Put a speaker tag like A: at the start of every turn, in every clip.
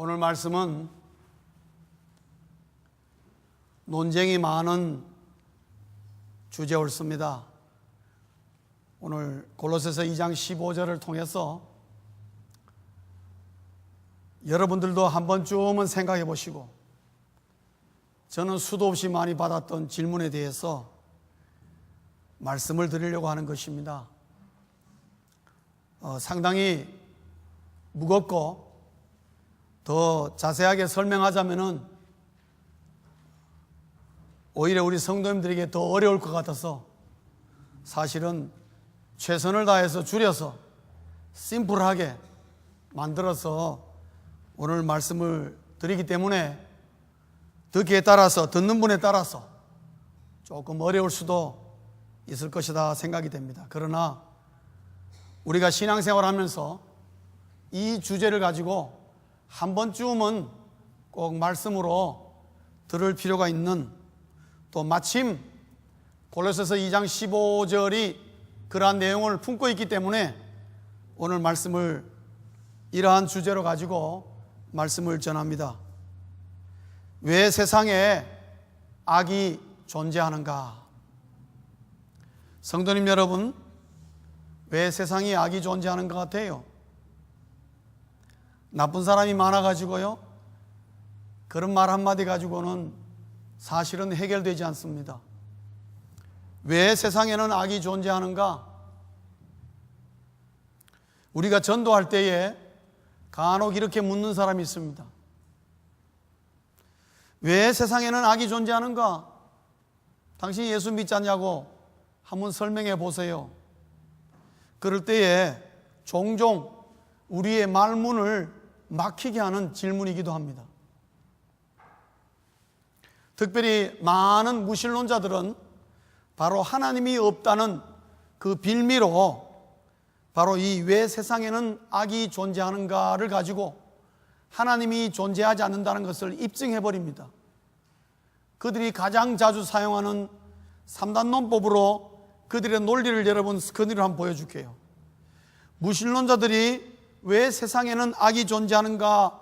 A: 오늘 말씀은 논쟁이 많은 주제 옳습니다. 오늘 골로새서 2장 15절을 통해서 여러분들도 한 번쯤은 생각해 보시고, 저는 수도 없이 많이 받았던 질문에 대해서 말씀을 드리려고 하는 것입니다. 상당히 무겁고 더 자세하게 설명하자면은 오히려 우리 성도님들에게 더 어려울 것 같아서 사실은 최선을 다해서 줄여서 심플하게 만들어서 오늘 말씀을 드리기 때문에 듣기에 따라서, 듣는 분에 따라서 조금 어려울 수도 있을 것이다 생각이 됩니다. 그러나 우리가 신앙생활 하면서 이 주제를 가지고 한 번쯤은 꼭 말씀으로 들을 필요가 있는, 또 마침 골로새서 2장 15절이 그러한 내용을 품고 있기 때문에 오늘 말씀을 이러한 주제로 가지고 말씀을 전합니다. 왜 세상에 악이 존재하는가? 성도님 여러분, 왜 세상에 악이 존재하는 것 같아요? 나쁜 사람이 많아가지고요, 그런 말 한마디 가지고는 사실은 해결되지 않습니다. 왜 세상에는 악이 존재하는가? 우리가 전도할 때에 간혹 이렇게 묻는 사람이 있습니다. 왜 세상에는 악이 존재하는가? 당신이 예수 믿지 않냐고 한번 설명해 보세요. 그럴 때에 종종 우리의 말문을 막히게 하는 질문이기도 합니다. 특별히 많은 무신론자들은 바로 하나님이 없다는 그 빌미로 바로 이 왜 세상에는 악이 존재하는가를 가지고 하나님이 존재하지 않는다는 것을 입증해 버립니다. 그들이 가장 자주 사용하는 3단 논법으로 그들의 논리를 여러분 그대로 한번 보여줄게요. 무신론자들이 왜 세상에는 악이 존재하는가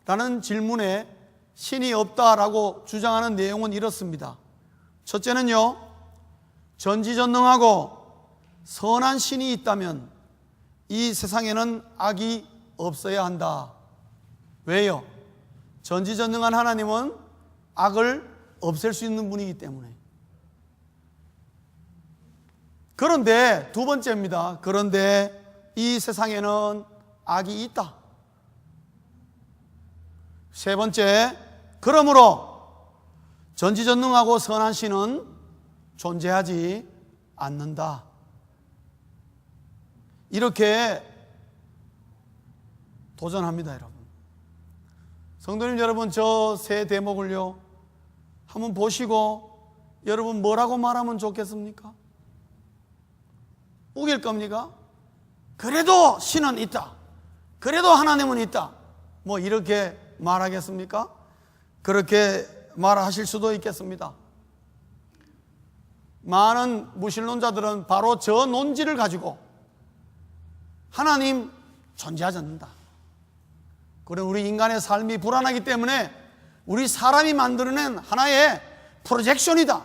A: 라는 질문에 신이 없다라고 주장하는 내용은 이렇습니다. 첫째는요, 전지전능하고 선한 신이 있다면 이 세상에는 악이 없어야 한다. 왜요? 전지전능한 하나님은 악을 없앨 수 있는 분이기 때문에. 그런데 두 번째입니다. 그런데 이 세상에는 악이 있다. 세 번째, 그러므로 전지전능하고 선한 신은 존재하지 않는다. 이렇게 도전합니다, 여러분. 성도님 여러분, 저 세 대목을요 한번 보시고 여러분 뭐라고 말하면 좋겠습니까? 우길 겁니까? 그래도 신은 있다, 그래도 하나님은 있다, 뭐 이렇게 말하겠습니까? 그렇게 말하실 수도 있겠습니다. 많은 무신론자들은 바로 저 논지를 가지고 하나님 존재하지 않는다, 그럼 우리 인간의 삶이 불안하기 때문에 우리 사람이 만들어낸 하나의 프로젝션이다,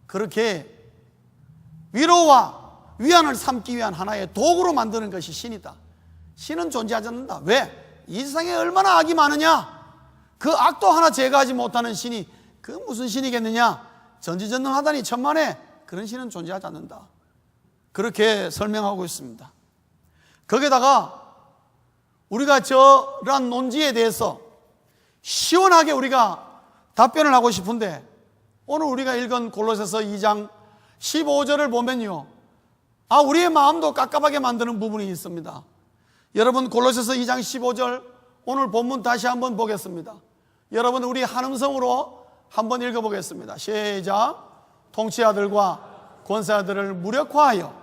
A: 그렇게 위로와 위안을 삼기 위한 하나의 도구로 만드는 것이 신이다. 신은 존재하지 않는다. 왜? 이 세상에 얼마나 악이 많으냐, 그 악도 하나 제거하지 못하는 신이 그 무슨 신이겠느냐, 전지전능하다니 천만에, 그런 신은 존재하지 않는다, 그렇게 설명하고 있습니다. 거기다가 우리가 저러한 논지에 대해서 시원하게 우리가 답변을 하고 싶은데, 오늘 우리가 읽은 골로새서 2장 15절을 보면요, 우리의 마음도 깝깝하게 만드는 부분이 있습니다. 여러분, 골로새서 2장 15절 오늘 본문 다시 한번 보겠습니다. 여러분, 우리 한음성으로 한번 읽어보겠습니다. 시작. 통치자들과 권세자들을 무력화하여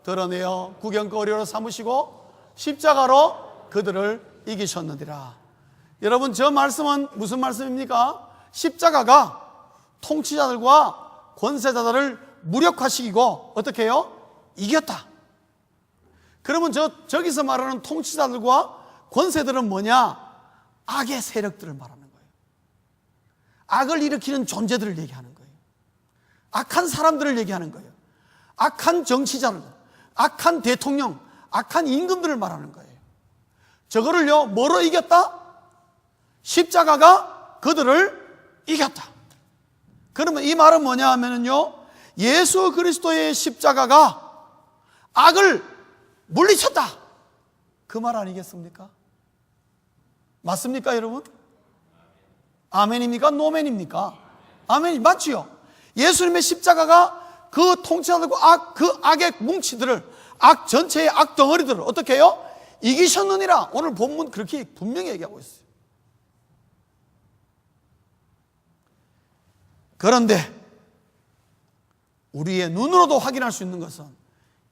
A: 드러내어 구경거리로 삼으시고 십자가로 그들을 이기셨느니라. 여러분, 저 말씀은 무슨 말씀입니까? 십자가가 통치자들과 권세자들을 무력화시키고 어떻게 해요? 이겼다. 그러면 저기서 말하는 통치자들과 권세들은 뭐냐? 악의 세력들을 말하는 거예요. 악을 일으키는 존재들을 얘기하는 거예요. 악한 사람들을 얘기하는 거예요. 악한 정치자들, 악한 대통령, 악한 임금들을 말하는 거예요. 저거를요, 뭐로 이겼다? 십자가가 그들을 이겼다. 그러면 이 말은 뭐냐 하면요, 예수 그리스도의 십자가가 악을 물리쳤다, 그 말 아니겠습니까? 맞습니까, 여러분? 아멘입니까? 노멘입니까? 아멘, 맞지요? 예수님의 십자가가 그 통치자들과 그 악의 뭉치들을, 악 전체의 악 덩어리들을 어떻게 해요? 이기셨느니라. 오늘 본문 그렇게 분명히 얘기하고 있어요. 그런데 우리의 눈으로도 확인할 수 있는 것은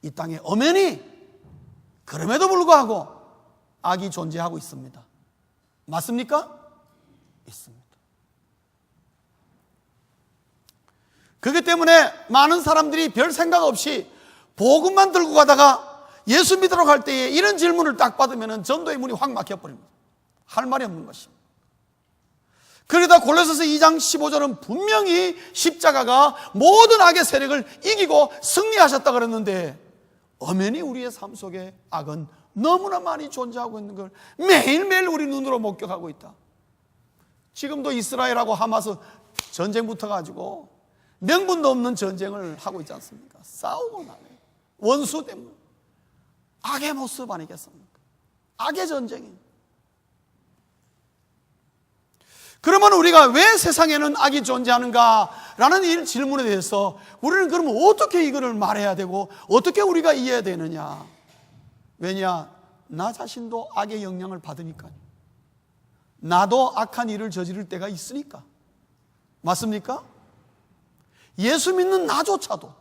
A: 이 땅에 엄연히 그럼에도 불구하고 악이 존재하고 있습니다. 맞습니까? 있습니다. 그렇기 때문에 많은 사람들이 별 생각 없이 복음만 들고 가다가 예수 믿으러 갈 때에 이런 질문을 딱 받으면 전도의 문이 확 막혀버립니다. 할 말이 없는 것입니다. 그러다 골로새서 2장 15절은 분명히 십자가가 모든 악의 세력을 이기고 승리하셨다 그랬는데, 엄연히 우리의 삶 속에 악은 너무나 많이 존재하고 있는 걸 매일매일 우리 눈으로 목격하고 있다. 지금도 이스라엘하고 하마스 전쟁 붙어가지고 명분도 없는 전쟁을 하고 있지 않습니까? 싸우고 나네. 원수 때문에. 악의 모습 아니겠습니까? 악의 전쟁이. 그러면 우리가 왜 세상에는 악이 존재하는가라는 이 질문에 대해서 우리는 그러면 어떻게 이거를 말해야 되고 어떻게 우리가 이해해야 되느냐? 왜냐? 나 자신도 악의 영향을 받으니까요. 나도 악한 일을 저지를 때가 있으니까. 맞습니까? 예수 믿는 나조차도.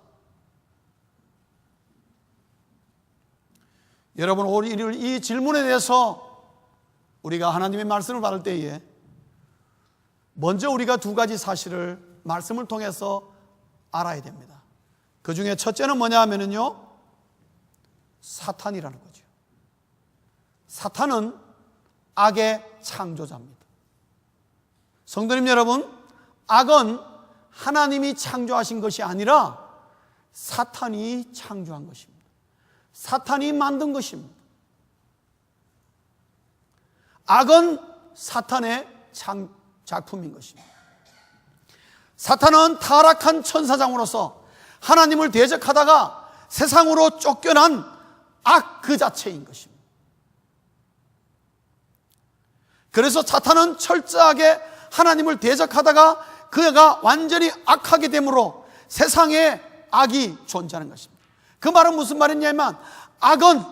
A: 여러분, 오늘 이 질문에 대해서 우리가 하나님의 말씀을 받을 때에 먼저 우리가 두 가지 사실을 말씀을 통해서 알아야 됩니다. 그 중에 첫째는 뭐냐 하면요, 사탄이라는 거죠. 사탄은 악의 창조자입니다. 성도님 여러분, 악은 하나님이 창조하신 것이 아니라 사탄이 창조한 것입니다. 사탄이 만든 것입니다. 악은 사탄의 작품인 것입니다. 사탄은 타락한 천사장으로서 하나님을 대적하다가 세상으로 쫓겨난 악 그 자체인 것입니다. 그래서 사탄은 철저하게 하나님을 대적하다가 그가 완전히 악하게 되므로 세상에 악이 존재하는 것입니다. 그 말은 무슨 말이냐면, 악은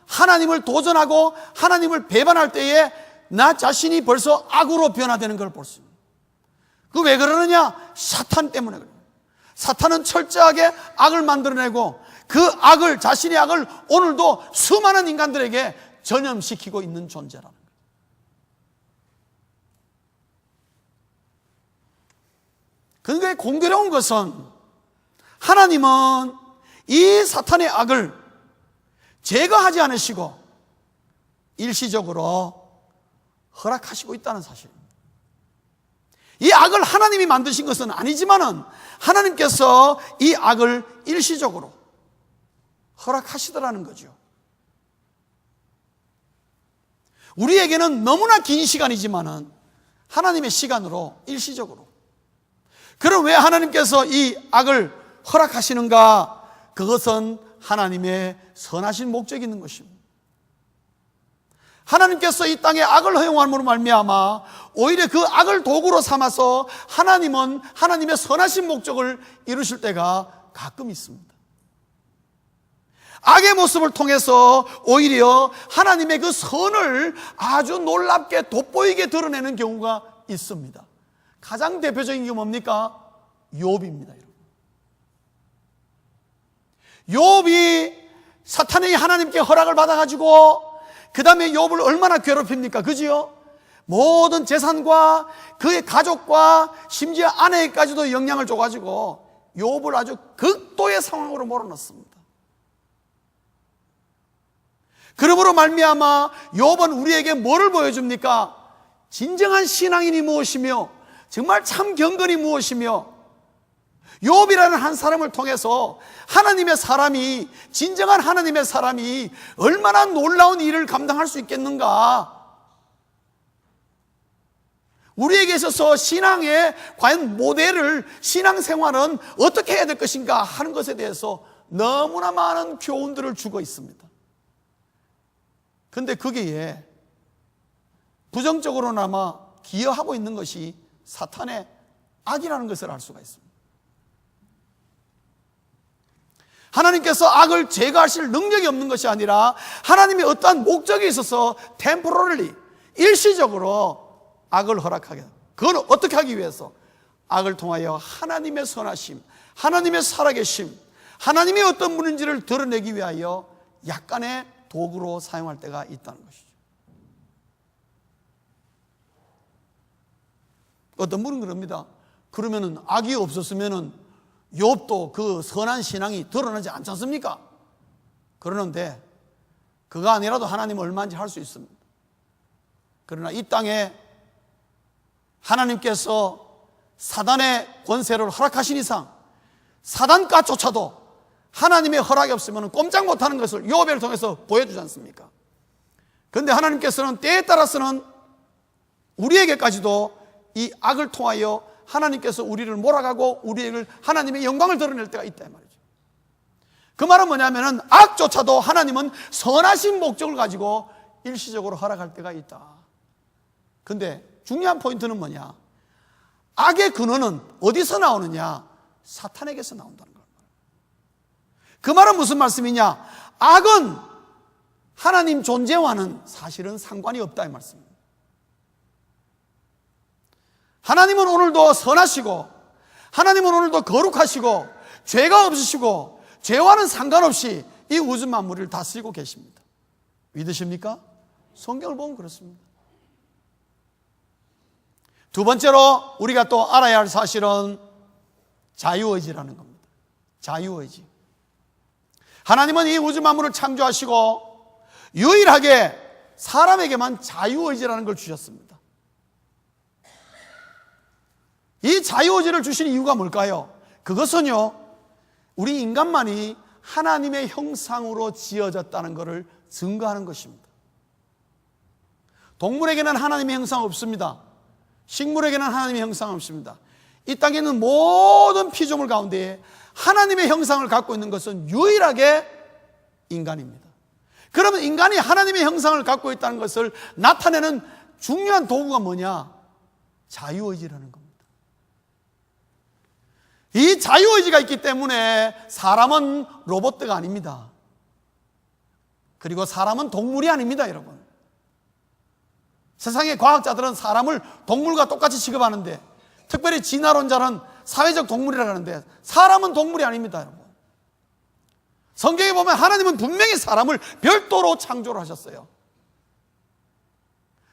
A: 하나님을 도전하고 하나님을 배반할 때에 나 자신이 벌써 악으로 변화되는 걸 볼 수 있습니다. 그 왜 그러느냐? 사탄 때문에 그래요. 사탄은 철저하게 악을 만들어내고 그 악을, 자신의 악을 오늘도 수많은 인간들에게 전염시키고 있는 존재라는 거예요. 그러니까 공교로운 것은 하나님은 이 사탄의 악을 제거하지 않으시고 일시적으로 허락하시고 있다는 사실입니다. 이 악을 하나님이 만드신 것은 아니지만은 하나님께서 이 악을 일시적으로 허락하시더라는 거죠. 우리에게는 너무나 긴 시간이지만은 하나님의 시간으로 일시적으로. 그럼 왜 하나님께서 이 악을 허락하시는가? 그것은 하나님의 선하신 목적이 있는 것입니다. 하나님께서 이 땅에 악을 허용함으로 말미암아 오히려 그 악을 도구로 삼아서 하나님은 하나님의 선하신 목적을 이루실 때가 가끔 있습니다. 악의 모습을 통해서 오히려 하나님의 그 선을 아주 놀랍게 돋보이게 드러내는 경우가 있습니다. 가장 대표적인 게 뭡니까? 욥입니다. 욥이 사탄이 하나님께 허락을 받아가지고 그 다음에 욥을 얼마나 괴롭힙니까? 그지요? 모든 재산과 그의 가족과 심지어 아내에게까지도 영향을 줘가지고 욥을 아주 극도의 상황으로 몰아넣습니다. 그러므로 말미암아 욥은 우리에게 뭐를 보여줍니까? 진정한 신앙인이 무엇이며 정말 참 경건이 무엇이며 욥이라는 한 사람을 통해서 하나님의 사람이, 진정한 하나님의 사람이 얼마나 놀라운 일을 감당할 수 있겠는가. 우리에게 있어서 신앙의 과연 모델을, 신앙생활은 어떻게 해야 될 것인가 하는 것에 대해서 너무나 많은 교훈들을 주고 있습니다. 그런데 거기에 부정적으로나마 기여하고 있는 것이 사탄의 악이라는 것을 알 수가 있습니다. 하나님께서 악을 제거하실 능력이 없는 것이 아니라 하나님의 어떠한 목적에 있어서 템포러리, 일시적으로 악을 허락하게, 그건 어떻게 하기 위해서? 악을 통하여 하나님의 선하심, 하나님의 살아계심, 하나님의 어떤 분인지를 드러내기 위하여 약간의 도구로 사용할 때가 있다는 것이죠. 어떤 분은 그럽니다. 그러면은 악이 없었으면은 욥도 그 선한 신앙이 드러나지 않지 않습니까? 그러는데 그가 아니라도 하나님은 얼마인지 할 수 있습니다. 그러나 이 땅에 하나님께서 사단의 권세를 허락하신 이상 사단까조차도 하나님의 허락이 없으면 꼼짝 못하는 것을 욥을 통해서 보여주지 않습니까? 그런데 하나님께서는 때에 따라서는 우리에게까지도 이 악을 통하여 하나님께서 우리를 몰아가고 우리에게 하나님의 영광을 드러낼 때가 있다 이 말이죠. 그 말은 뭐냐면은 악조차도 하나님은 선하신 목적을 가지고 일시적으로 허락할 때가 있다. 그런데 중요한 포인트는 뭐냐? 악의 근원은 어디서 나오느냐? 사탄에게서 나온다는 거예요. 그 말은 무슨 말씀이냐? 악은 하나님 존재와는 사실은 상관이 없다 이 말씀입니다. 하나님은 오늘도 선하시고 하나님은 오늘도 거룩하시고 죄가 없으시고 죄와는 상관없이 이 우주 만물을 다스리고 계십니다. 믿으십니까? 성경을 보면 그렇습니다. 두 번째로 우리가 또 알아야 할 사실은 자유의지라는 겁니다. 자유의지. 하나님은 이 우주 만물을 창조하시고 유일하게 사람에게만 자유의지라는 걸 주셨습니다. 이 자유의지를 주신 이유가 뭘까요? 그것은요, 우리 인간만이 하나님의 형상으로 지어졌다는 것을 증거하는 것입니다. 동물에게는 하나님의 형상 없습니다. 식물에게는 하나님의 형상 없습니다. 이 땅에 있는 모든 피조물 가운데 하나님의 형상을 갖고 있는 것은 유일하게 인간입니다. 그러면 인간이 하나님의 형상을 갖고 있다는 것을 나타내는 중요한 도구가 뭐냐? 자유의지라는 겁니다. 이 자유의지가 있기 때문에 사람은 로봇가 아닙니다. 그리고 사람은 동물이 아닙니다, 여러분. 세상의 과학자들은 사람을 동물과 똑같이 취급하는데, 특별히 진화론자는 사회적 동물이라고 하는데, 사람은 동물이 아닙니다, 여러분. 성경에 보면 하나님은 분명히 사람을 별도로 창조를 하셨어요.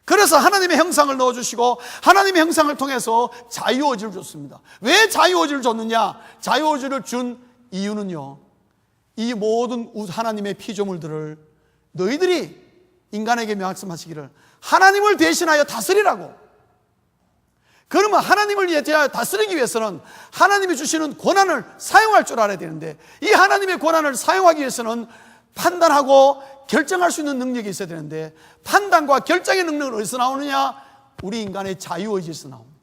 A: 그래서 하나님의 형상을 넣어주시고 하나님의 형상을 통해서 자유의지를 줬습니다. 왜 자유의지를 줬느냐? 자유의지를 준 이유는요, 이 모든 하나님의 피조물들을 너희들이 인간에게 말씀하시기를 하나님을 대신하여 다스리라고. 그러면 하나님을 다스리기 위해서는 하나님이 주시는 권한을 사용할 줄 알아야 되는데, 이 하나님의 권한을 사용하기 위해서는 판단하고 결정할 수 있는 능력이 있어야 되는데, 판단과 결정의 능력은 어디서 나오느냐? 우리 인간의 자유의지에서 나옵니다.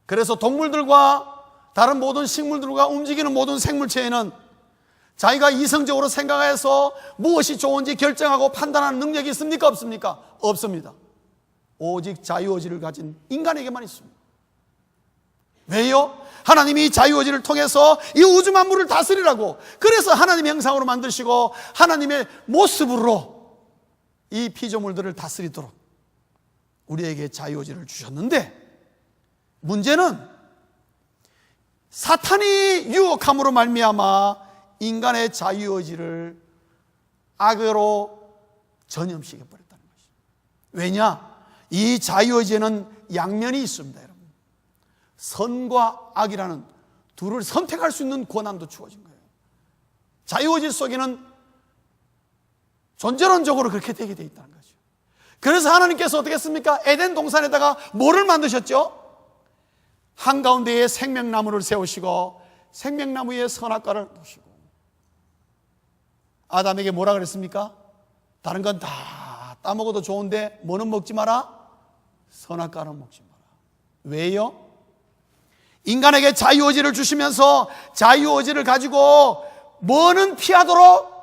A: 그래서 동물들과 다른 모든 식물들과 움직이는 모든 생물체에는 자기가 이성적으로 생각해서 무엇이 좋은지 결정하고 판단하는 능력이 있습니까? 없습니까? 없습니다. 오직 자유의지를 가진 인간에게만 있습니다. 왜요? 하나님이 자유의지를 통해서 이 우주 만물을 다스리라고, 그래서 하나님의 형상으로 만드시고 하나님의 모습으로 이 피조물들을 다스리도록 우리에게 자유의지를 주셨는데, 문제는 사탄이 유혹함으로 말미암아 인간의 자유의지를 악으로 전염시켜버렸다는 것이죠. 왜냐? 이 자유의지에는 양면이 있습니다, 여러분. 선과 악이라는 둘을 선택할 수 있는 권한도 주어진 거예요. 자유의지 속에는 존재론적으로 그렇게 되게 돼 있다는 거죠. 그래서 하나님께서 어떻게 했습니까? 에덴 동산에다가 뭐를 만드셨죠? 한가운데에 생명나무를 세우시고 생명나무 위에 선악과를 두시고, 아담에게 뭐라 그랬습니까? 다른 건 다 따먹어도 좋은데 뭐는 먹지 마라? 선악과는 먹지 마라. 왜요? 인간에게 자유의지를 주시면서 자유의지를 가지고 뭐는 피하도록,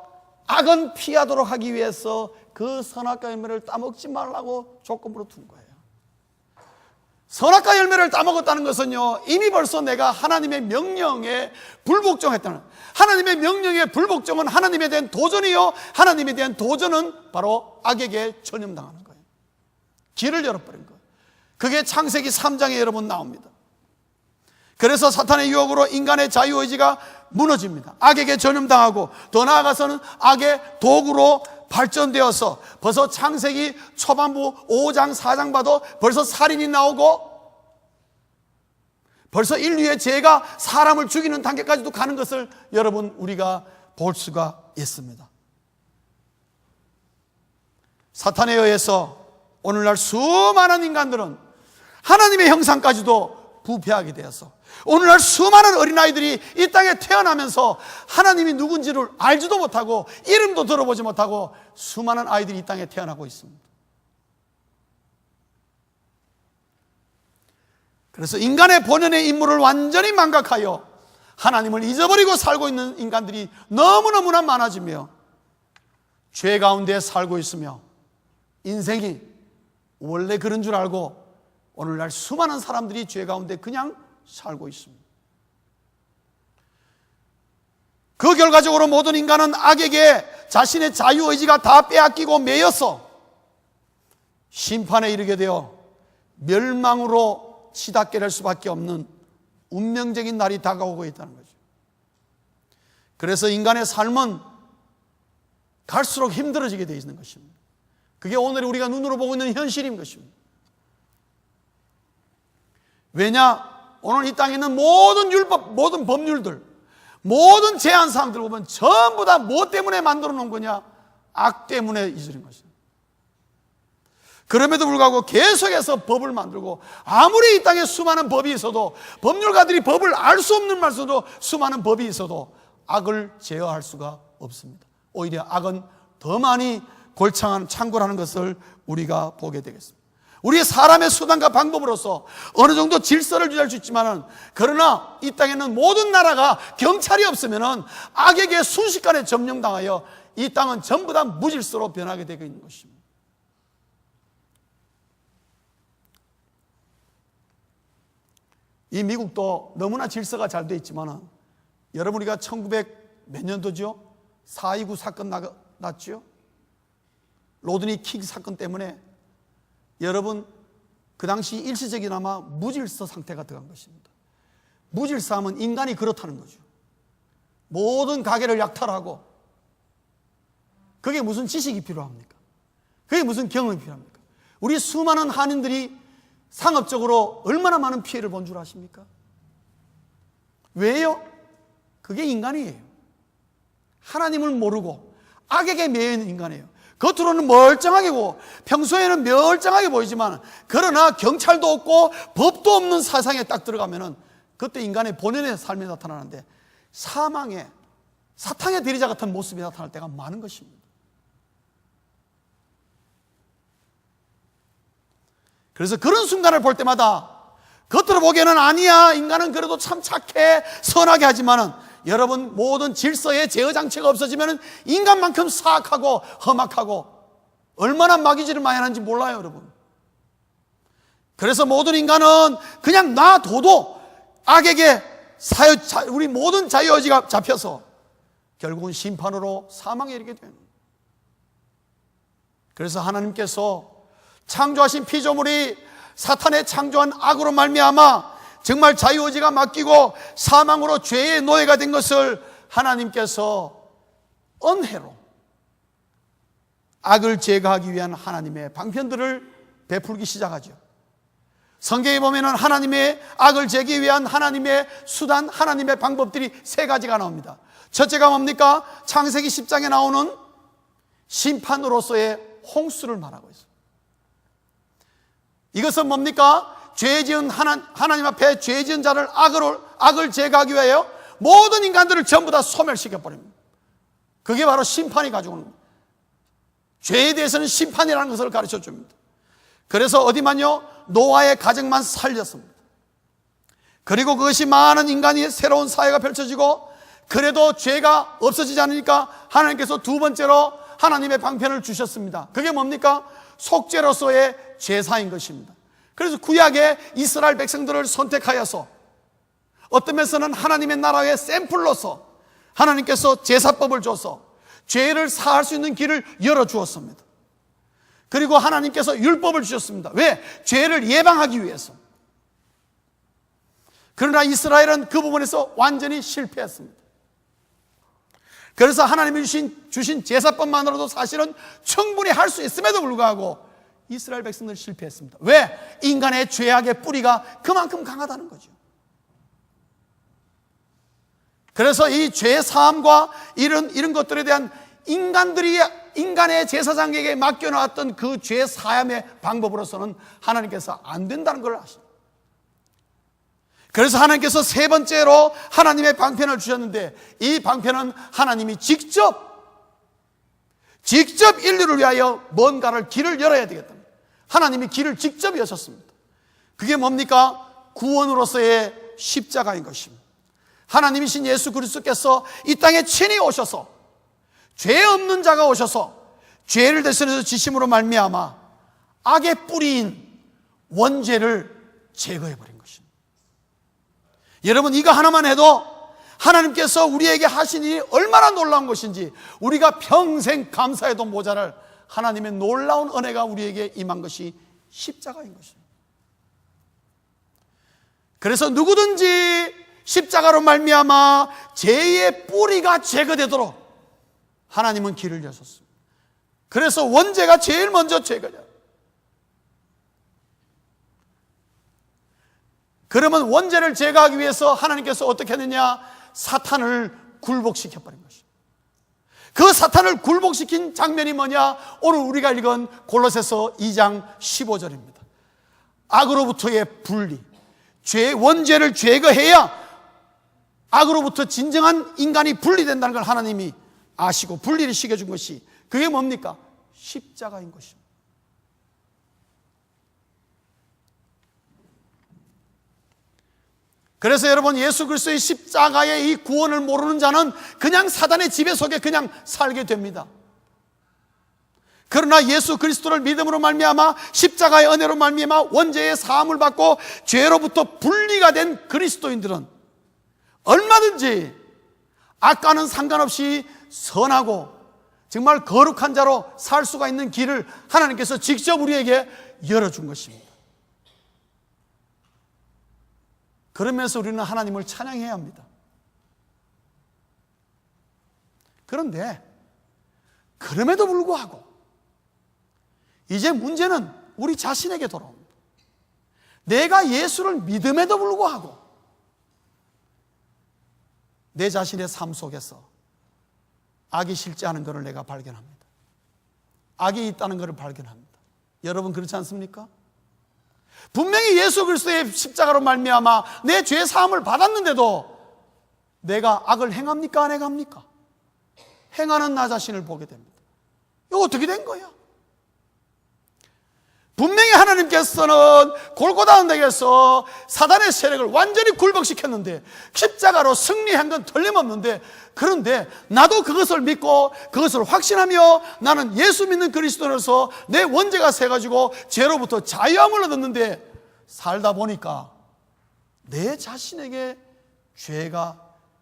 A: 악은 피하도록 하기 위해서 그 선악과 열매를 따먹지 말라고 조건부로 둔 거예요. 선악과 열매를 따먹었다는 것은요, 이미 벌써 내가 하나님의 명령에 불복종했다는, 하나님의 명령에 불복종은 하나님에 대한 도전이요, 하나님에 대한 도전은 바로 악에게 전염당하는 거예요. 길을 열어버린 거예요. 그게 창세기 3장에 여러분 나옵니다. 그래서 사탄의 유혹으로 인간의 자유의지가 무너집니다. 악에게 전염당하고 더 나아가서는 악의 도구로 발전되어서 벌써 창세기 초반부 5장 4장 봐도 벌써 살인이 나오고 벌써 인류의 죄가 사람을 죽이는 단계까지도 가는 것을 여러분 우리가 볼 수가 있습니다. 사탄에 의해서 오늘날 수많은 인간들은 하나님의 형상까지도 부패하게 되어서 오늘날 수많은 어린아이들이 이 땅에 태어나면서 하나님이 누군지를 알지도 못하고 이름도 들어보지 못하고 수많은 아이들이 이 땅에 태어나고 있습니다. 그래서 인간의 본연의 인물을 완전히 망각하여 하나님을 잊어버리고 살고 있는 인간들이 너무너무나 많아지며 죄 가운데 살고 있으며 인생이 원래 그런 줄 알고 오늘날 수많은 사람들이 죄 가운데 그냥 살고 있습니다. 그 결과적으로 모든 인간은 악에게 자신의 자유의지가 다 빼앗기고 매여서 심판에 이르게 되어 멸망으로 치닫게 될 수밖에 없는 운명적인 날이 다가오고 있다는 거죠. 그래서 인간의 삶은 갈수록 힘들어지게 되어 있는 것입니다. 그게 오늘 우리가 눈으로 보고 있는 현실인 것입니다. 왜냐? 오늘 이 땅에 있는 모든 율법, 모든 법률들, 모든 제한사항들 보면 전부 다 뭐 때문에 만들어 놓은 거냐? 악 때문에 이스린 것입니다. 그럼에도 불구하고 계속해서 법을 만들고, 아무리 이 땅에 수많은 법이 있어도, 법률가들이 법을 알 수 없는 말씀도 수많은 법이 있어도 악을 제어할 수가 없습니다. 오히려 악은 더 많이 골창한 창궐하는 것을 우리가 보게 되겠습니다. 우리 사람의 수단과 방법으로서 어느 정도 질서를 유지할 수 있지만은, 그러나 이 땅에는 모든 나라가 경찰이 없으면은 악에게 순식간에 점령당하여 이 땅은 전부 다 무질서로 변하게 되고 있는 것입니다. 이 미국도 너무나 질서가 잘 되어 있지만은, 여러분 우리가 1900 몇 년도죠? 4.29 사건 났죠? 로드니 킹 사건 때문에 여러분 그 당시 일시적이나마 무질서 상태가 들어간 것입니다. 무질서하면 인간이 그렇다는 거죠. 모든 가게를 약탈하고, 그게 무슨 지식이 필요합니까? 그게 무슨 경험이 필요합니까? 우리 수많은 한인들이 상업적으로 얼마나 많은 피해를 본 줄 아십니까? 왜요? 그게 인간이에요. 하나님을 모르고 악에게 매여 있는 인간이에요. 겉으로는 멀쩡하게고 평소에는 멀쩡하게 보이지만, 그러나 경찰도 없고 법도 없는 세상에 딱 들어가면은 그때 인간의 본연의 삶이 나타나는데, 사망의 사탕의 대리자 같은 모습이 나타날 때가 많은 것입니다. 그래서 그런 순간을 볼 때마다 겉으로 보기에는 아니야, 인간은 그래도 참 착해, 선하게 하지만은, 여러분 모든 질서의 제어 장치가 없어지면 인간만큼 사악하고 험악하고 얼마나 마귀질을 많이 하는지 몰라요, 여러분. 그래서 모든 인간은 그냥 놔둬도 악에게 우리 모든 자유의지가 잡혀서 결국은 심판으로 사망에 이르게 됩니다. 그래서 하나님께서 창조하신 피조물이 사탄의 창조한 악으로 말미암아 정말 자유의지가 맡기고 사망으로 죄의 노예가 된 것을 하나님께서 은혜로 악을 제거하기 위한 하나님의 방편들을 베풀기 시작하죠. 성경에 보면은 하나님의 악을 제기 위한 하나님의 수단, 하나님의 방법들이 세 가지가 나옵니다. 첫째가 뭡니까? 창세기 10장에 나오는 심판으로서의 홍수를 말하고 있어요. 이것은 뭡니까? 죄 지은 하나님 앞에 죄 지은 자를 악을 제거하기 위하여 모든 인간들을 전부 다 소멸시켜 버립니다. 그게 바로 심판이 가져오는 겁니다. 죄에 대해서는 심판이라는 것을 가르쳐 줍니다. 그래서 어디만요? 노아의 가정만 살렸습니다. 그리고 그것이 많은 인간이 새로운 사회가 펼쳐지고, 그래도 죄가 없어지지 않으니까 하나님께서 두 번째로 하나님의 방편을 주셨습니다. 그게 뭡니까? 속죄로서의 제사인 것입니다. 그래서 구약의 이스라엘 백성들을 선택하여서 어떤 면에서는 하나님의 나라의 샘플로서 하나님께서 제사법을 줘서 죄를 사할 수 있는 길을 열어주었습니다. 그리고 하나님께서 율법을 주셨습니다. 왜? 죄를 예방하기 위해서. 그러나 이스라엘은 그 부분에서 완전히 실패했습니다. 그래서 하나님이 주신 제사법만으로도 사실은 충분히 할 수 있음에도 불구하고 이스라엘 백성들은 실패했습니다. 왜? 인간의 죄악의 뿌리가 그만큼 강하다는 거죠. 그래서 이 죄 사함과 이런 것들에 대한 인간의 제사장에게 맡겨놓았던 그 죄 사함의 방법으로서는 하나님께서 안 된다는 걸 아십니다. 그래서 하나님께서 세 번째로 하나님의 방편을 주셨는데, 이 방편은 하나님이 직접 인류를 위하여 뭔가를 길을 열어야 되겠다. 하나님이 길을 직접 여셨습니다. 그게 뭡니까? 구원으로서의 십자가인 것입니다. 하나님이신 예수 그리스도께서 이 땅에 친히 오셔서 죄 없는 자가 오셔서 죄를 대신해서 지심으로 말미암아 악의 뿌리인 원죄를 제거해버린 것입니다. 여러분, 이거 하나만 해도 하나님께서 우리에게 하신 일이 얼마나 놀라운 것인지 우리가 평생 감사해도 모자랄 하나님의 놀라운 은혜가 우리에게 임한 것이 십자가인 것입니다. 그래서 누구든지 십자가로 말미암아 죄의 뿌리가 제거되도록 하나님은 길을 여셨습니다. 그래서 원죄가 제일 먼저 제거돼요. 그러면 원죄를 제거하기 위해서 하나님께서 어떻게 했느냐? 사탄을 굴복시켜버린 것입니다. 그 사탄을 굴복시킨 장면이 뭐냐? 오늘 우리가 읽은 골로새서 2장 15절입니다. 악으로부터의 분리, 원죄를 제거해야 악으로부터 진정한 인간이 분리된다는 걸 하나님이 아시고 분리를 시켜준 것이, 그게 뭡니까? 십자가인 것입니다. 그래서 여러분, 예수 그리스도의 십자가의 이 구원을 모르는 자는 그냥 사단의 지배 속에 그냥 살게 됩니다. 그러나 예수 그리스도를 믿음으로 말미암아 십자가의 은혜로 말미암아 원죄의 사함을 받고 죄로부터 분리가 된 그리스도인들은 얼마든지 악과는 상관없이 선하고 정말 거룩한 자로 살 수가 있는 길을 하나님께서 직접 우리에게 열어준 것입니다. 그러면서 우리는 하나님을 찬양해야 합니다. 그런데 그럼에도 불구하고 이제 문제는 우리 자신에게 돌아옵니다. 내가 예수를 믿음에도 불구하고 내 자신의 삶 속에서 악이 실제하는 것을 내가 발견합니다. 악이 있다는 것을 발견합니다. 여러분, 그렇지 않습니까? 분명히 예수 그리스도의 십자가로 말미암아 내 죄 사함을 받았는데도 내가 악을 행합니까? 안 행합니까? 행하는 나 자신을 보게 됩니다. 이거 어떻게 된 거야? 분명히 하나님께서는 골고다 언덕에서 사단의 세력을 완전히 굴복시켰는데 십자가로 승리한 건 틀림없는데, 그런데 나도 그것을 믿고 그것을 확신하며 나는 예수 믿는 그리스도로서 내 원죄가 세가지고 죄로부터 자유함을 얻었는데, 살다 보니까 내 자신에게 죄가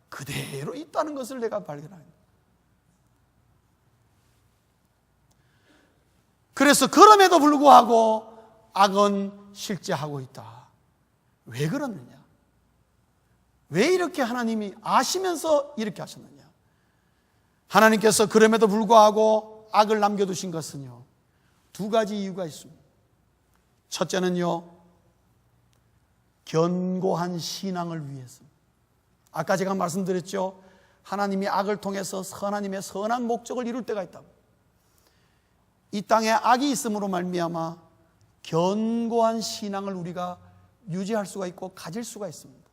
A: 그대로 있다는 것을 내가 발견합니다. 그래서 그럼에도 불구하고 악은 실제하고 있다. 왜 그러느냐? 왜 이렇게 하나님이 아시면서 이렇게 하셨느냐? 하나님께서 그럼에도 불구하고 악을 남겨두신 것은요, 두 가지 이유가 있습니다. 첫째는요, 견고한 신앙을 위해서입니다. 아까 제가 말씀드렸죠. 하나님이 악을 통해서 하나님의 선한 목적을 이룰 때가 있다고. 이 땅에 악이 있음으로 말미암아 견고한 신앙을 우리가 유지할 수가 있고 가질 수가 있습니다.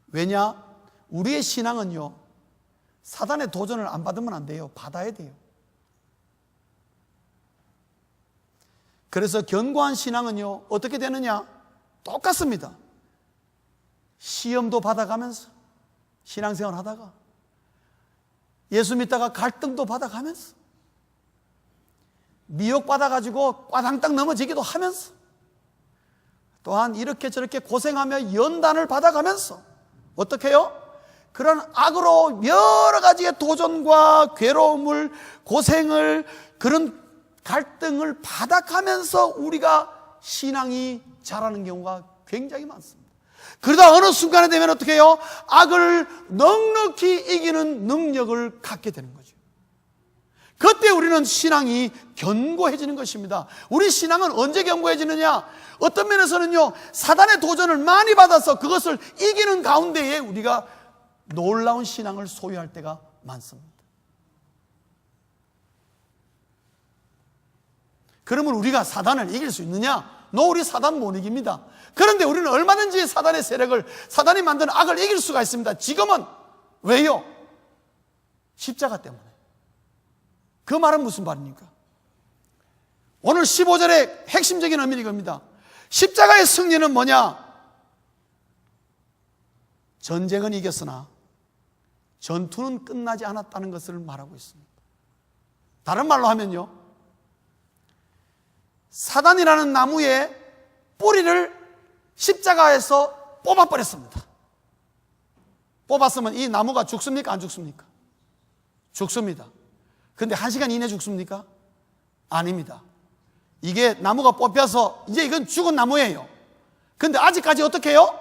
A: 왜냐? 우리의 신앙은요, 사단의 도전을 안 받으면 안 돼요. 받아야 돼요. 그래서 견고한 신앙은요, 어떻게 되느냐? 똑같습니다. 시험도 받아가면서, 신앙생활 하다가, 예수 믿다가 갈등도 받아가면서, 미혹받아가지고 꽈당땅 넘어지기도 하면서, 또한 이렇게 저렇게 고생하며 연단을 받아가면서, 어떻게 해요? 그런 악으로 여러 가지의 도전과 괴로움을, 고생을, 그런 갈등을 받아가면서 우리가 신앙이 자라는 경우가 굉장히 많습니다. 그러다 어느 순간에 되면 어떻게 해요? 악을 넉넉히 이기는 능력을 갖게 되는 거죠. 그때 우리는 신앙이 견고해지는 것입니다. 우리 신앙은 언제 견고해지느냐? 어떤 면에서는요, 사단의 도전을 많이 받아서 그것을 이기는 가운데에 우리가 놀라운 신앙을 소유할 때가 많습니다. 그러면 우리가 사단을 이길 수 있느냐? 우리 사단 못 이깁니다. 그런데 우리는 얼마든지 사단의 세력을, 사단이 만든 악을 이길 수가 있습니다. 지금은 왜요? 십자가 때문에. 그 말은 무슨 말입니까? 오늘 15절의 핵심적인 의미는 이겁니다. 십자가의 승리는 뭐냐? 전쟁은 이겼으나 전투는 끝나지 않았다는 것을 말하고 있습니다. 다른 말로 하면요, 사단이라는 나무의 뿌리를 십자가에서 뽑아버렸습니다. 뽑았으면 이 나무가 죽습니까? 안 죽습니까? 죽습니다. 근데 1시간 이내 죽습니까? 아닙니다. 이게 나무가 뽑혀서 이제 이건 죽은 나무예요. 근데 아직까지 어떻게 해요?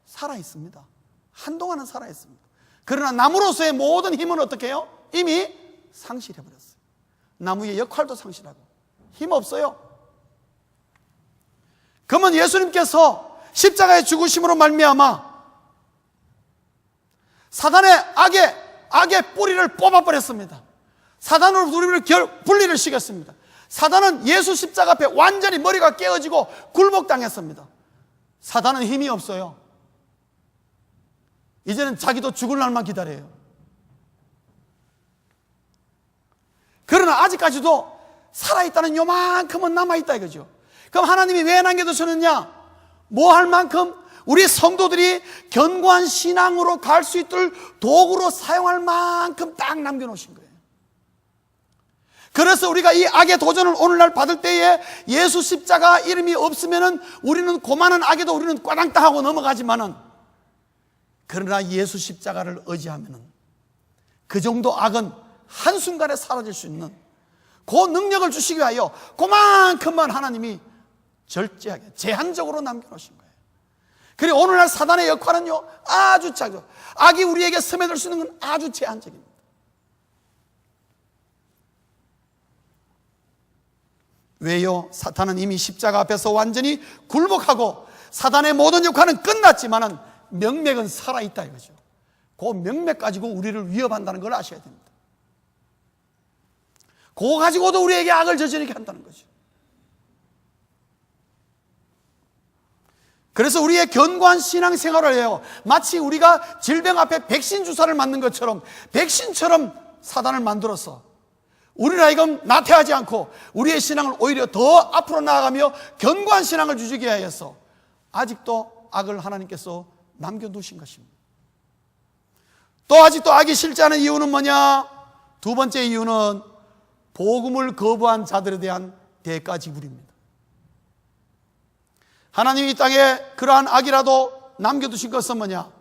A: 살아있습니다. 한동안은 살아있습니다. 그러나 나무로서의 모든 힘은 어떻게 해요? 이미 상실해버렸어요. 나무의 역할도 상실하고 힘 없어요. 그러면 예수님께서 십자가의 죽으심으로 말미암아 사단의 악의 뿌리를 뽑아버렸습니다. 사단으로 우리를 분리를 시켰습니다. 사단은 예수 십자가 앞에 완전히 머리가 깨어지고 굴복당했습니다. 사단은 힘이 없어요. 이제는 자기도 죽을 날만 기다려요. 그러나 아직까지도 살아있다는 요만큼은 남아있다 이거죠. 그럼 하나님이 왜 남겨두셨느냐? 뭐 할 만큼? 우리 성도들이 견고한 신앙으로 갈 수 있도록 도구로 사용할 만큼 딱 남겨놓으신 거예요. 그래서 우리가 이 악의 도전을 오늘날 받을 때에 예수 십자가 이름이 없으면은 우리는 고만한 악에도 우리는 꽈당땅하고 넘어가지만은, 그러나 예수 십자가를 의지하면은 그 정도 악은 한순간에 사라질 수 있는 그 능력을 주시기 위하여 그만큼만 하나님이 절제하게 제한적으로 남겨놓으신 거예요. 그리고 오늘날 사단의 역할은요 아주 작죠. 악이 우리에게 스며들 수 있는 건 아주 제한적입니다. 왜요? 사탄은 이미 십자가 앞에서 완전히 굴복하고 사단의 모든 역할은 끝났지만은 명맥은 살아있다 이거죠. 그 명맥 가지고 우리를 위협한다는 걸 아셔야 됩니다. 그거 가지고도 우리에게 악을 저지르게 한다는 거죠. 그래서 우리의 견고한 신앙생활을 해요. 마치 우리가 질병 앞에 백신 주사를 맞는 것처럼, 백신처럼 사단을 만들어서 우리를 하여금 나태하지 않고 우리의 신앙을 오히려 더 앞으로 나아가며 견고한 신앙을 주시게 하여서 아직도 악을 하나님께서 남겨두신 것입니다. 또 아직도 악이 싫지 않은 이유는 뭐냐? 두 번째 이유는 복음을 거부한 자들에 대한 대가 지불입니다. 하나님이 이 땅에 그러한 악이라도 남겨두신 것은 뭐냐?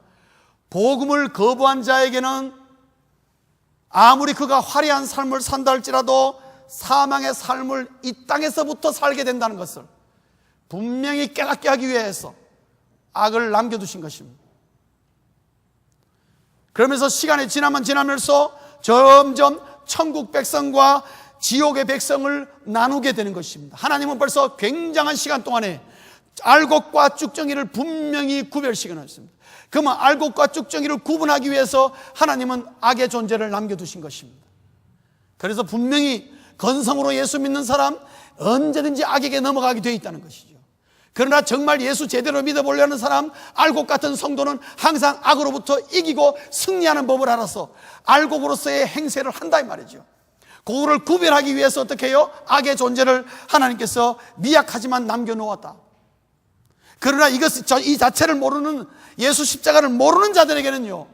A: 복음을 거부한 자에게는 아무리 그가 화려한 삶을 산다 할지라도 사망의 삶을 이 땅에서부터 살게 된다는 것을 분명히 깨닫게 하기 위해서 악을 남겨두신 것입니다. 그러면서 시간이 지나면 지나면서 점점 천국 백성과 지옥의 백성을 나누게 되는 것입니다. 하나님은 벌써 굉장한 시간 동안에 알곡과 쭉정이를 분명히 구별시켜 놨습니다. 그러면 알곡과 쭉정이를 구분하기 위해서 하나님은 악의 존재를 남겨두신 것입니다. 그래서 분명히 건성으로 예수 믿는 사람, 언제든지 악에게 넘어가게 되어 있다는 것이죠. 그러나 정말 예수 제대로 믿어보려는 사람, 알곡 같은 성도는 항상 악으로부터 이기고 승리하는 법을 알아서 알곡으로서의 행세를 한다 이 말이죠. 그거를 구별하기 위해서 어떻게 해요? 악의 존재를 하나님께서 미약하지만 남겨놓았다. 그러나 이 자체를 모르는, 예수 십자가를 모르는 자들에게는요,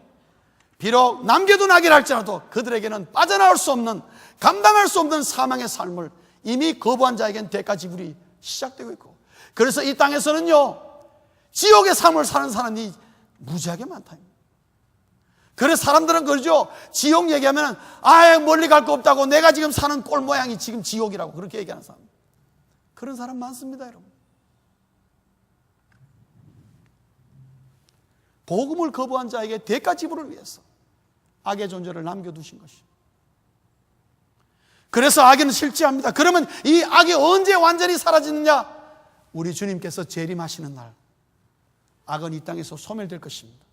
A: 비록 남겨둔 악이라 할지라도 그들에게는 빠져나올 수 없는, 감당할 수 없는 사망의 삶을 이미 거부한 자에게는 대가 지불이 시작되고 있고, 그래서 이 땅에서는요, 지옥의 삶을 사는 사람이 무지하게 많다. 그래서 사람들은 그러죠. 지옥 얘기하면 아예 멀리 갈 거 없다고, 내가 지금 사는 꼴 모양이 지금 지옥이라고 그렇게 얘기하는 사람, 그런 사람 많습니다. 여러분, 복음을 거부한 자에게 대가 지불을 위해서 악의 존재를 남겨두신 것이. 그래서 악에는 실제합니다. 그러면 이 악이 언제 완전히 사라지느냐? 우리 주님께서 재림하시는 날, 악은 이 땅에서 소멸될 것입니다.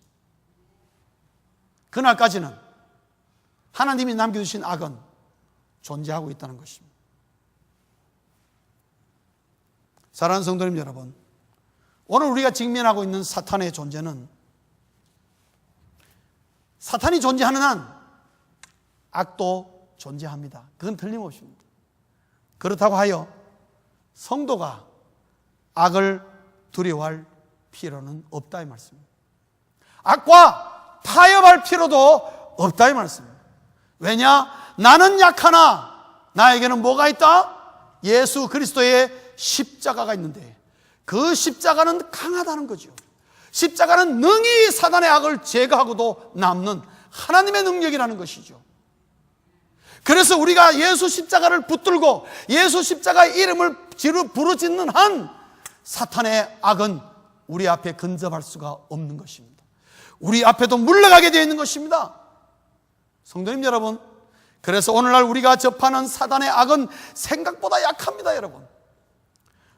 A: 그날까지는 하나님이 남겨두신 악은 존재하고 있다는 것입니다. 사랑하는 성도님 여러분, 오늘 우리가 직면하고 있는 사탄의 존재는, 사탄이 존재하는 한 악도 존재합니다. 그건 틀림없습니다. 그렇다고 하여 성도가 악을 두려워할 필요는 없다 이 말씀입니다. 악과 타협할 필요도 없다 이 말씀입니다. 왜냐? 나는 약하나 나에게는 뭐가 있다? 예수 그리스도의 십자가가 있는데 그 십자가는 강하다는 거죠. 십자가는 능히 사단의 악을 제거하고도 남는 하나님의 능력이라는 것이죠. 그래서 우리가 예수 십자가를 붙들고 예수 십자가의 이름을 부르짖는 한 사탄의 악은 우리 앞에 근접할 수가 없는 것입니다. 우리 앞에도 물러가게 되어 있는 것입니다. 성도님 여러분, 그래서 오늘날 우리가 접하는 사단의 악은 생각보다 약합니다. 여러분,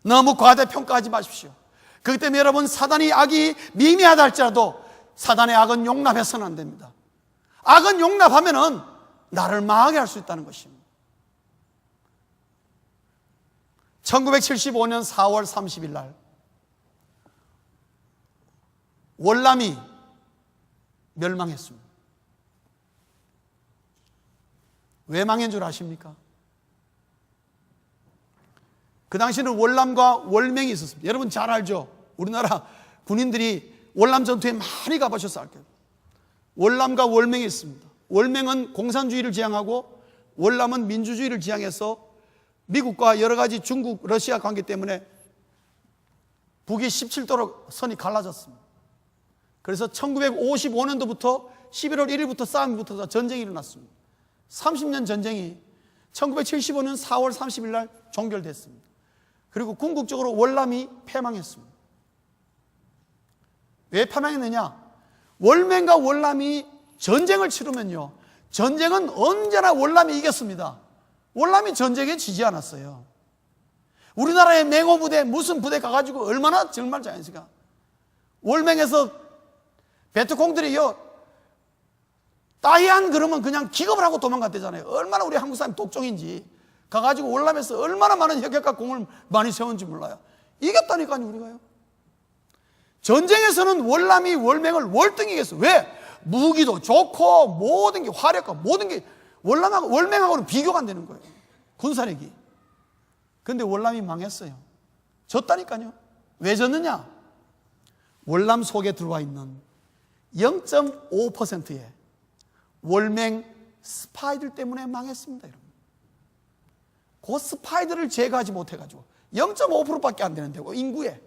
A: 너무 과대평가하지 마십시오. 그렇기 때문에 여러분, 사단의 악이 미미하다 할지라도 사단의 악은 용납해서는 안 됩니다. 악은 용납하면은 나를 망하게 할 수 있다는 것입니다. 1975년 4월 30일 날 월남이 멸망했습니다. 왜 망한 줄 아십니까? 그 당시에는 월남과 월맹이 있었습니다. 여러분 잘 알죠? 우리나라 군인들이 월남 전투에 많이 가보셔서 알 거예요. 월남과 월맹이 있습니다. 월맹은 공산주의를 지향하고 월남은 민주주의를 지향해서 미국과 여러 가지 중국, 러시아 관계 때문에 북이 17도로 선이 갈라졌습니다. 그래서 1955년도부터 11월 1일부터 싸움이 붙어서 전쟁이 일어났습니다. 30년 전쟁이 1975년 4월 30일 날 종결됐습니다. 그리고 궁극적으로 월남이 패망했습니다. 왜 패망했느냐? 월맹과 월남이 전쟁을 치르면요, 전쟁은 언제나 월남이 이겼습니다. 월남이 전쟁에 지지 않았어요. 우리나라의 맹호부대 무슨 부대 가가지고 얼마나 정말 잘했습니까? 월맹에서 베트콩들이요 따이안 그러면 그냥 기겁을 하고 도망갔대잖아요. 얼마나 우리 한국 사람이 독종인지 가가지고 월남에서 얼마나 많은 혁혁과 공을 많이 세웠는지 몰라요. 이겼다니까요. 우리가요. 전쟁에서는 월남이 월맹을 월등히 이겼어요. 왜? 무기도 좋고 모든 게 화력과 모든 게 월남하고 월맹하고는 비교가 안 되는 거예요. 군사력이. 그런데 월남이 망했어요. 졌다니까요. 왜 졌느냐? 월남 속에 들어와 있는 0.5%의 월맹 스파이들 때문에 망했습니다. 여러분, 그 스파이들을 제거하지 못해가지고 0.5%밖에 안 되는데 인구에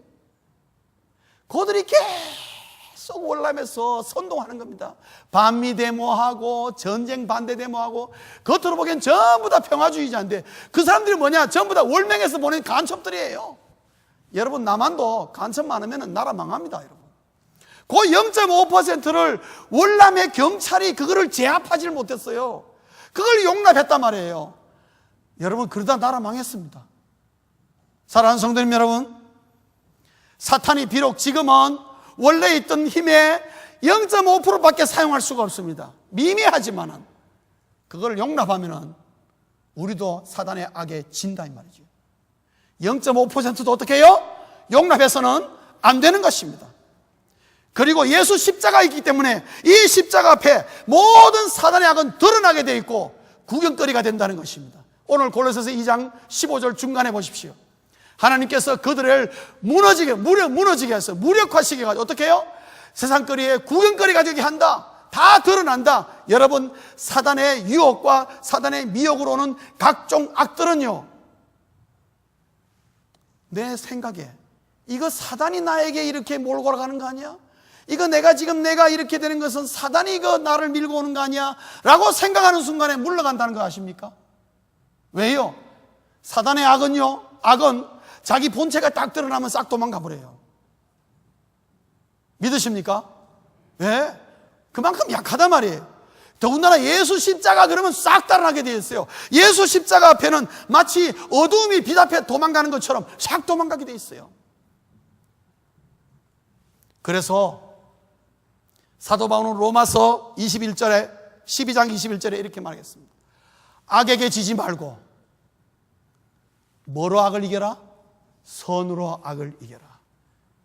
A: 그들이 계속 월남에서 선동하는 겁니다. 반미 데모하고 전쟁 반대 데모하고 겉으로 보기엔 전부 다 평화주의자인데 그 사람들이 뭐냐? 전부 다 월맹에서 보낸 간첩들이에요. 여러분, 남한도 간첩 많으면 나라 망합니다. 여러분, 그 0.5%를 월남의 경찰이 그거를 제압하지를 못했어요. 그걸 용납했단 말이에요. 여러분, 그러다 나라 망했습니다. 사랑하는 성도님 여러분, 사탄이 비록 지금은 원래 있던 힘의 0.5%밖에 사용할 수가 없습니다. 미미하지만은 그걸 용납하면은 우리도 사단의 악에 진다 이 말이죠. 0.5%도 어떻게 해요? 용납해서는 안 되는 것입니다. 그리고 예수 십자가 있기 때문에 이 십자가 앞에 모든 사단의 악은 드러나게 되어 있고 구경거리가 된다는 것입니다. 오늘 골로새서 2장 15절 중간에 보십시오. 하나님께서 그들을 무너지게 해서 무력화시켜 가지고 어떻게 해요? 세상거리에 구경거리가 되게 한다. 다 드러난다. 여러분, 사단의 유혹과 사단의 미혹으로 오는 각종 악들은요, 내 생각에 이거 사단이 나에게 이렇게 몰고 가는 거 아니야? 이거 내가 이렇게 되는 것은 사단이 이거 나를 밀고 오는 거 아니야? 라고 생각하는 순간에 물러간다는 거 아십니까? 왜요? 사단의 악은 자기 본체가 딱 드러나면 싹 도망가 버려요. 믿으십니까? 네? 그만큼 약하단 말이에요. 더군다나 예수 십자가 그러면 싹 달아나게 되어 있어요. 예수 십자가 앞에는 마치 어두움이 빛 앞에 도망가는 것처럼 싹 도망가게 되어 있어요. 그래서 사도 바울은 로마서 12장 21절에 이렇게 말하겠습니다. 악에게 지지 말고 뭐로 악을 이겨라? 선으로 악을 이겨라.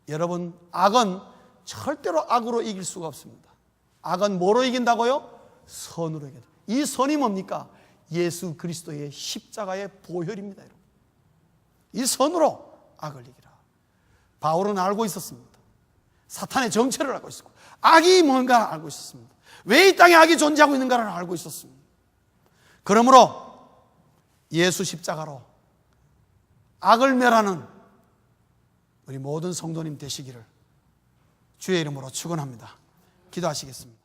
A: 여러분, 악은 절대로 악으로 이길 수가 없습니다. 악은 뭐로 이긴다고요? 선으로 이긴다. 이 선이 뭡니까? 예수 그리스도의 십자가의 보혈입니다. 여러분. 이 선으로 악을 이기라. 바울은 알고 있었습니다. 사탄의 정체를 알고 있었고 악이 뭔가를 알고 있었습니다. 왜 이 땅에 악이 존재하고 있는가를 알고 있었습니다. 그러므로 예수 십자가로 악을 멸하는 우리 모든 성도님 되시기를 주의 이름으로 축원합니다. 기도하시겠습니다.